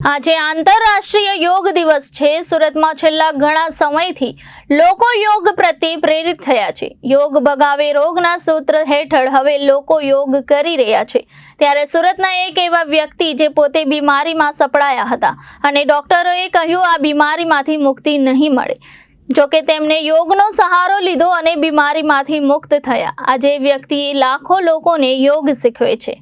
આજે આંતરરાષ્ટ્રીય યોગ દિવસ છે। સુરતમાં છેલ્લા ઘણા સમયથી લોકો યોગ પ્રત્યે પ્રેરિત થયા છે। યોગ ભગાવે રોગના સૂત્ર હેઠળ હવે લોકો યોગ કરી રહ્યા છે। ત્યારે સુરતના એક એવા વ્યક્તિ જે પોતે બીમારીમાં સપડાયા હતા અને ડોક્ટરોએ કહ્યું આ બીમારીમાંથી મુક્તિ નહીં મળે। જોકે તેમણે યોગનો સહારો લીધો અને બીમારીમાંથી મુક્ત થયા। આજે વ્યક્તિએ લાખો લોકોને યોગ શીખવે છે।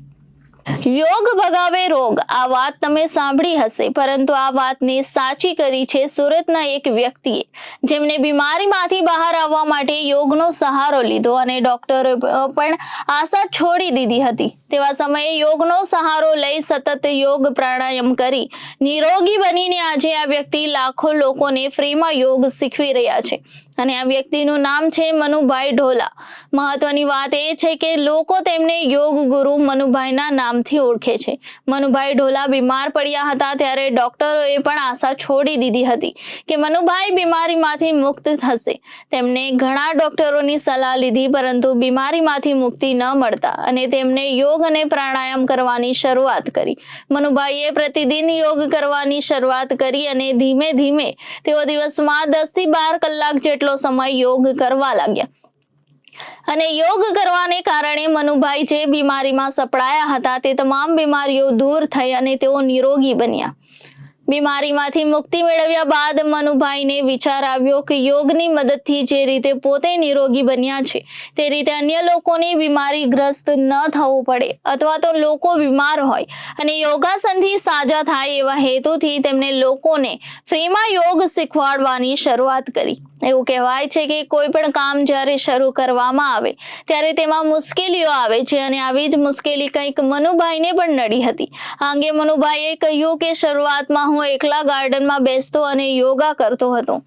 યોગ ભગાવે રોગ, આ વાત તમે સાંભળી હશે, પરંતુ આ વાતને સાચી કરી છે સુરતના એક વ્યક્તિએ, જેમને બીમારીમાંથી બહાર આવવા માટે યોગનો સહારો લીધો અને ડોક્ટરોએ પણ આશા છોડી દીધી હતી। તેવા સમયે યોગનો સહારો લઈ સતત યોગ પ્રાણાયામ કરી નિરોગી બનીને આજે આ વ્યક્તિ લાખો લોકોને ફ્રીમાં યોગ શીખવી રહ્યા છે અને આ વ્યક્તિનું નામ છે મનુભાઈ ઢોલા। મહત્વની વાત એ છે કે લોકો તેમને યોગ ગુરુ મનુભાઈના નામથી ઓળખે છે। મનુભાઈ ઢોલા બીમાર પડ્યા હતા ત્યારે ડોક્ટરોએ પણ આશા છોડી દીધી હતી કે મનુભાઈ બીમારીમાંથી મુક્ત થશે। તેમને ઘણા ડોક્ટરોની સલાહ લીધી, પરંતુ બીમારીમાંથી મુક્તિ ન મળતા અને તેમને યોગ અને પ્રાણાયામ કરવાની શરૂઆત કરી। મનુભાઈએ પ્રતિદિન યોગ કરવાની શરૂઆત કરી અને ધીમે ધીમે તેઓ દિવસમાં 10 થી 12 કલાક જેટલો સમય યોગ કરવા લાગ્યા અને યોગ કરવાને કારણે મનુભાઈ જે બીમારીમાં સપડાયા હતા તે તમામ બીમારીઓ દૂર થઈ અને તેઓ નિરોગી બન્યા। બીમારીમાંથી મુક્તિ મેળવ્યા બાદ મનુભાઈને વિચાર આવ્યો કે યોગની મદદથી જે રીતે પોતે નિરોગી બન્યા છે તે રીતે અન્ય લોકોને બીમારીગ્રસ્ત ન થવું પડે, અથવા તો લોકો બીમાર હોય અને યોગાસનથી સાજા થાય એવા હેતુથી તેમણે લોકોને ફ્રીમાં યોગ શીખવાડવાની શરૂઆત કરી। એવું કહેવાય છે કે કોઈ પણ કામ જ્યારે શરૂ કરવામાં આવે ત્યારે તેમાં મુશ્કેલીઓ આવે છે અને આવી જ મુશ્કેલી કંઈક મનુભાઈને પણ નડી હતી। આ અંગે મનુભાઈએ કહ્યું કે શરૂઆતમાં હું એકલા ગાર્ડનમાં બેસતો અને યોગા કરતો હતો।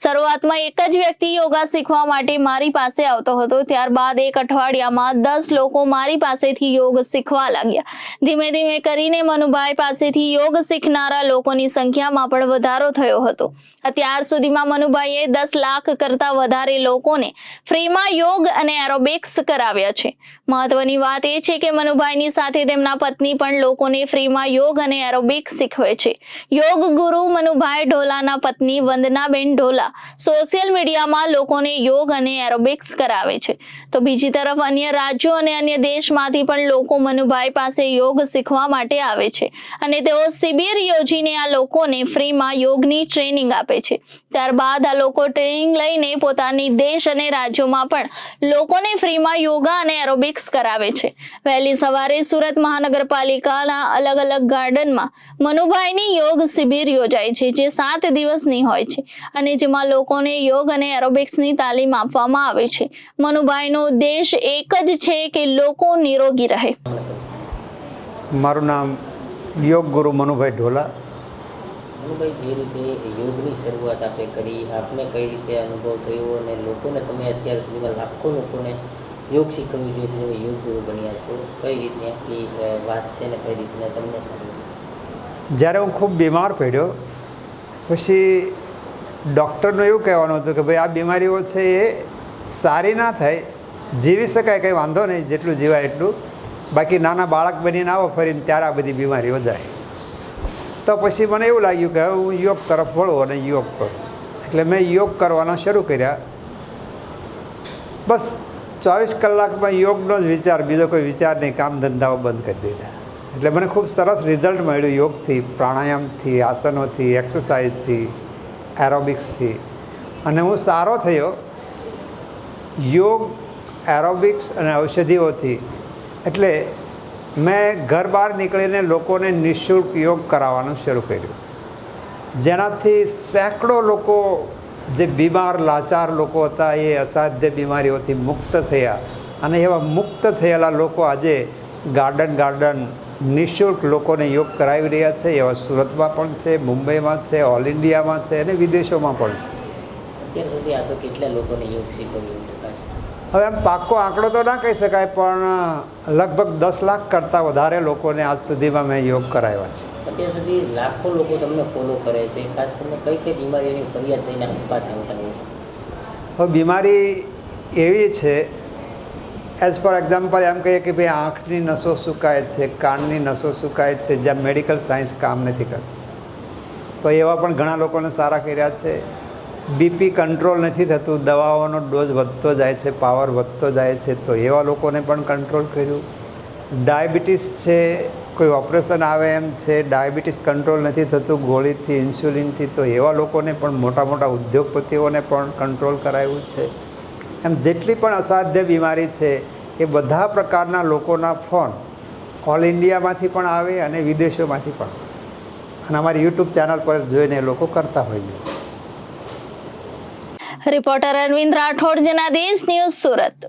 શરૂઆતમાં એક જ વ્યક્તિ યોગા શીખવા માટે મારી પાસે આવતો હતો। ત્યારબાદ એક અઠવાડિયામાં 10 લોકો મારી પાસેથી યોગ શીખવા લાગ્યા। ધીમે ધીમે કરીને મનુભાઈ પાસેથી યોગ શીખનારા લોકોની સંખ્યામાં પણ વધારો થયો હતો। અત્યાર સુધીમાં મનુભાઈએ 10 લાખ કરતા વધારે લોકોને ફ્રીમાં યોગ અને એરોબિક્સ કરાવ્યા છે। મહત્વની વાત એ છે કે મનુભાઈની સાથે તેમના પત્ની પણ લોકોને ફ્રીમાં યોગ અને એરોબિક્સ શીખવે છે। યોગ ગુરુ મનુભાઈ ઢોલાના પત્ની વંદનાબેન ઢોલા સોશિયલ મીડિયામાં લોકોને યોગ અને એરોબિક્સ કરાવે છે, તો બીજી તરફ અન્ય રાજ્યો અને અન્ય દેશમાંથી પણ લોકો મનુભાઈ પાસે યોગ શીખવા માટે આવે છે અને તેઓ શિબિર યોજીને આ લોકોને ફ્રીમાં યોગની ટ્રેનિંગ આપે છે। ત્યારબાદ આ લોકો ટ્રેનિંગ લઈને પોતાની દેશ અને રાજ્યોમાં પણ લોકોને ફ્રીમાં યોગા અને એરોબિક્સ કરાવે છે। વહેલી સવારે સુરત મહાનગરપાલિકાના અલગ અલગ ગાર્ડનમાં મનુભાઈની યોગ શિબિર યોજાય છે, જે 7 દિવસની હોય છે અને જેમાં લોકોને યોગ અને એરોબિક્સની તાલીમ આપવામાં આવે છે। મનુભાઈનો ઉદ્દેશ એક જ છે કે લોકો નિરોગી રહે। મારું નામ યોગ ગુરુ મનુભાઈ ઢોલા। મનુભાઈ, જે રીતે યોગની શરૂઆત આપણે કરી, આપને કઈ રીતે અનુભવ થયો અને લોકોને તમે અત્યાર સુધીમાં લાખો લોકોને યોગ શીખવ્યું છે, તમે યોગ ગુરુ બન્યા છો, કઈ રીતની આખી વાત છે ને કઈ રીતના તમને સાંભળ્યું? જ્યારે હું ખૂબ બીમાર પડ્યો પછી ડૉક્ટરનું એવું કહેવાનું હતું કે ભાઈ આ બીમારીઓ છે એ સારી ના થાય, જીવી શકાય, કંઈ વાંધો નહીં, જેટલું જીવાય એટલું, બાકી નાના બાળક બનીને આવો ફરીને ત્યારે આ બધી બીમારીઓ જાય। તો પછી મને એવું લાગ્યું કે હું યોગ તરફ વળું અને યોગ કરું, એટલે મેં યોગ કરવાના શરૂ કર્યા। બસ 24 કલાકમાં યોગનો જ વિચાર, બીજો કોઈ વિચાર નહીં, કામ ધંધાઓ બંધ કરી દીધા। એટલે મને ખૂબ સરસ રિઝલ્ટ મળ્યું યોગથી, પ્રાણાયામથી, આસનોથી, એક્સરસાઇઝથી, એરોબિક્સથી, અને હું સારો થયો યોગ, એરોબિક્સ અને ઔષધિઓથી। એટલે મેં ઘર બહાર નીકળીને લોકોને નિઃશુલ્ક યોગ કરાવવાનું શરૂ કર્યું, જેનાથી સેંકડો લોકો જે બીમાર લાચાર લોકો હતા એ અસાધ્ય બીમારીઓથી મુક્ત થયા અને એવા મુક્ત થયેલા લોકો આજે ગાર્ડન નિઃશુલ્ક લોકોને યોગ કરાવી રહ્યા છે। એવા સુરતમાં પણ છે, મુંબઈમાં છે, ઓલ ઇન્ડિયામાં છે અને વિદેશોમાં પણ છે। અત્યાર સુધી આપણે કેટલા લોકોને યોગ શીખવ્યું છે? હવે આમ પાક્કો આંકડો તો ના કહી શકાય, પણ લગભગ 10 લાખ કરતાં વધારે લોકોને આજ સુધીમાં મેં યોગ કરાવ્યા છે। અત્યાર સુધી લાખો લોકો તમને ફોલો કરે છે, ખાસ કરીને કઈ કઈ બીમારીઓની ફરિયાદ લઈને આપણી પાસે આવતા હોય છે? હવે બીમારી એવી છે, એઝ ફોર એક્ઝામ્પલ એમ કહીએ કે ભાઈ આંખની નસો સુકાય છે, કાનની નસો સુકાય છે, જ્યાં મેડિકલ સાયન્સ કામ નથી કરતી। તો એવા પણ ઘણા લોકોને સારા કર્યા છે. બીપી કંટ્રોલ નથી થતું, દવાઓનો ડોઝ વધતો જાય છે, પાવર વધતો જાય છે, તો એવા લોકોને પણ કંટ્રોલ કર્યું. ડાયાબિટીસ છે, કોઈ ઓપરેશન આવે એમ છે, ડાયાબિટીસ કંટ્રોલ નથી થતું ગોળીથી, ઇન્સ્યુલિનથી, તો એવા લોકોને પણ મોટા મોટા ઉદ્યોગપતિઓને પણ કંટ્રોલ કરાવ્યું છે. એમ જેટલી પણ અસાધ્ય બીમારી છે એ બધા પ્રકારના લોકોના ફોન ઓલ ઇન્ડિયામાંથી પણ આવે અને વિદેશોમાંથી પણ આવે, અને અમારી યુટ્યુબ ચેનલ પર જોઈને એ લોકો કરતા હોઈએ. Reporter Arvind Rathod, Janadesh news, Surat.